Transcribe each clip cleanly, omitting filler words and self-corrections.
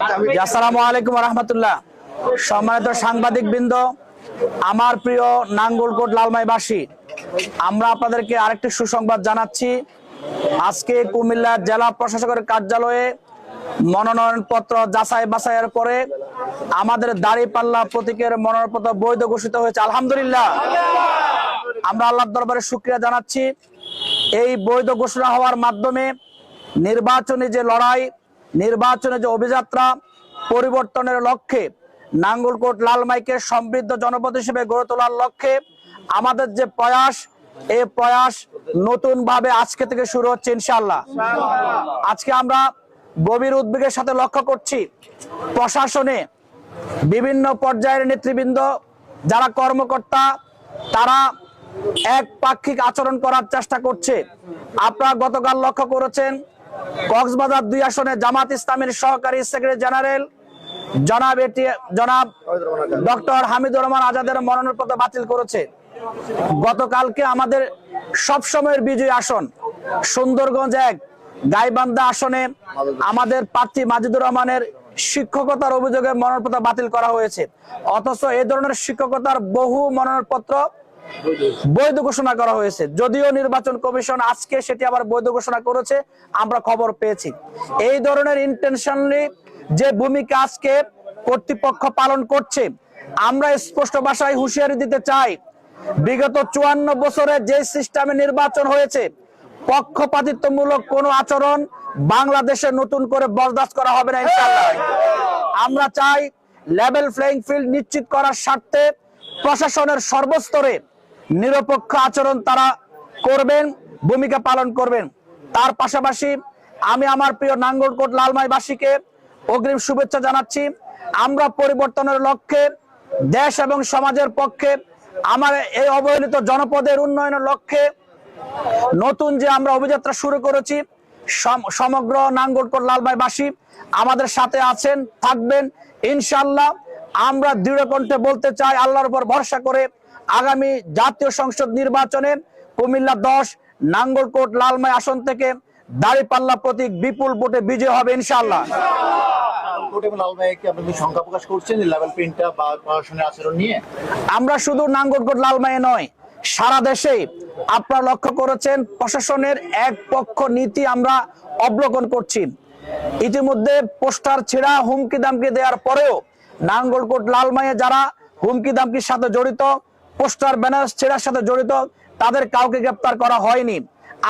আসসালামু আলাইকুম রহমতুল্লাহ। সম্মানিত সাংবাদিক বৃন্দ, আমার প্রিয় নাঙ্গলকোট লালমাইবাসী, আমরা আপনাদেরকে আরেকটি সুসংবাদ জানাচ্ছি। আজকে কুমিল্লা জেলা প্রশাসকের কার্যালয়ে মনোনয়নপত্র যাচাই বাছাইয়ের পরে আমাদের দাঁড়িপাল্লা প্রতীকের মনোনয়নপত্র বৈধ ঘোষিত হয়েছে। আলহামদুলিল্লাহ, আমরা আল্লাহর দরবারে শুকরিয়া জানাচ্ছি। এই বৈধ ঘোষণা হওয়ার মাধ্যমে নির্বাচনী যে লড়াই, নির্বাচনে যে অভিযাত্রা, পরিবর্তনের লক্ষ্যে নাঙ্গলকোট লালমাইকে সমৃদ্ধ জনপদ হিসেবে গড়ে তোলার লক্ষ্যে আমাদের যে প্রয়াস, এই প্রয়াস নতুন ভাবে আজকে থেকে শুরু হচ্ছে ইনশাআল্লাহ। আজকে আমরা গভীর উদ্বেগের সাথে লক্ষ্য করছি প্রশাসনে বিভিন্ন পর্যায়ের নেতৃবৃন্দ, যারা কর্মকর্তা, তারা একপাক্ষিক আচরণ করার চেষ্টা করছে। আপনারা গতকাল লক্ষ্য করেছেন কক্সবাজার 2 আসনে জামাত ইসলামের সহকারী সেক্রেটারি জেনারেল জনাব ডক্টর হামিদুর রহমান আজাদের মনোনয়নপত্র বাতিল করেছে। গতকালকে আমাদের সবসময়ের বিজয়ী আসন সুন্দরগঞ্জ 1 গাইবান্ধা আসনে আমাদের প্রার্থী মাজিদুর রহমানের শিক্ষকতার অভিযোগে মনোনয়নপত্র বাতিল করা হয়েছে। অথচ এই ধরনের শিক্ষকতার বহু মনোনয়নপত্র বৈধ ঘোষণা করা হয়েছে। যদিও নির্বাচন কমিশন আজকে সেটি আবার বৈধ ঘোষণা করেছে, আমরা খবর পেয়েছি। এই ধরনের ইন্টেনশনালি যে ভূমিকা আজকে কর্তৃপক্ষ পালন করছে, আমরা স্পষ্ট ভাষায় হুঁশিয়ারি দিতে চাই, বিগত 54 বছরে যে সিস্টেমে নির্বাচন হয়েছে, পক্ষপাতিত্বমূলক কোনো আচরণ বাংলাদেশে নতুন করে বরদাস্ত করা হবে না ইনশাআল্লাহ। আমরা চাই লেভেল প্লেইং ফিল্ড নিশ্চিত করার স্বার্থে প্রশাসনের সর্বস্তরে নিরপেক্ষ আচরণ তারা করবেন, ভূমিকা পালন করবেন। তার পাশাপাশি আমি আমার প্রিয় নাঙ্গলকোট লালমাইবাসীকে অগ্রিম শুভেচ্ছা জানাচ্ছি। আমরা পরিবর্তনের লক্ষ্যে, দেশ এবং সমাজের পক্ষে, আমার এই অবহেলিত জনপদের উন্নয়নের লক্ষ্যে নতুন যে আমরা অভিযাত্রা শুরু করেছি, সমগ্র নাঙ্গলকোট লালমাইবাসী আমাদের সাথে আছেন, থাকবেন ইনশাআল্লাহ। আমরা দৃঢ় কণ্ঠে বলতে চাই, আল্লাহর উপর ভরসা করে আগামী জাতীয় সংসদ নির্বাচনে কুমিল্লা 10 নাঙ্গলকোট লালমাই আসন থেকে দাঁড়িপাল্লা প্রতীক বিপুল ভোটে বিজয় হবে ইনশাআল্লাহ। আমরা শুধু নাঙ্গলকোট লালমাই নয়, সারা দেশে আপনারা লক্ষ্য করেছেন প্রশাসনের এক পক্ষ নীতি আমরা অবলোকন করছি। ইতিমধ্যে পোস্টার ছেঁড়া, হুমকি দামকি দেওয়ার পরেও নাঙ্গলকোট লালমাইয়ে যারা হুমকি দামকির সাথে জড়িত, পোস্টার ব্যানার ছেঁড়ার সাথে জড়িত, তাদের কাউকে গ্রেপ্তার করা হয়নি।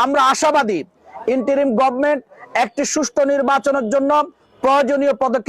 আমরা আশাবাদী ইন্টারিম গভর্নমেন্ট একটি সুষ্ঠু নির্বাচনের জন্য প্রয়োজনীয় পদক্ষেপ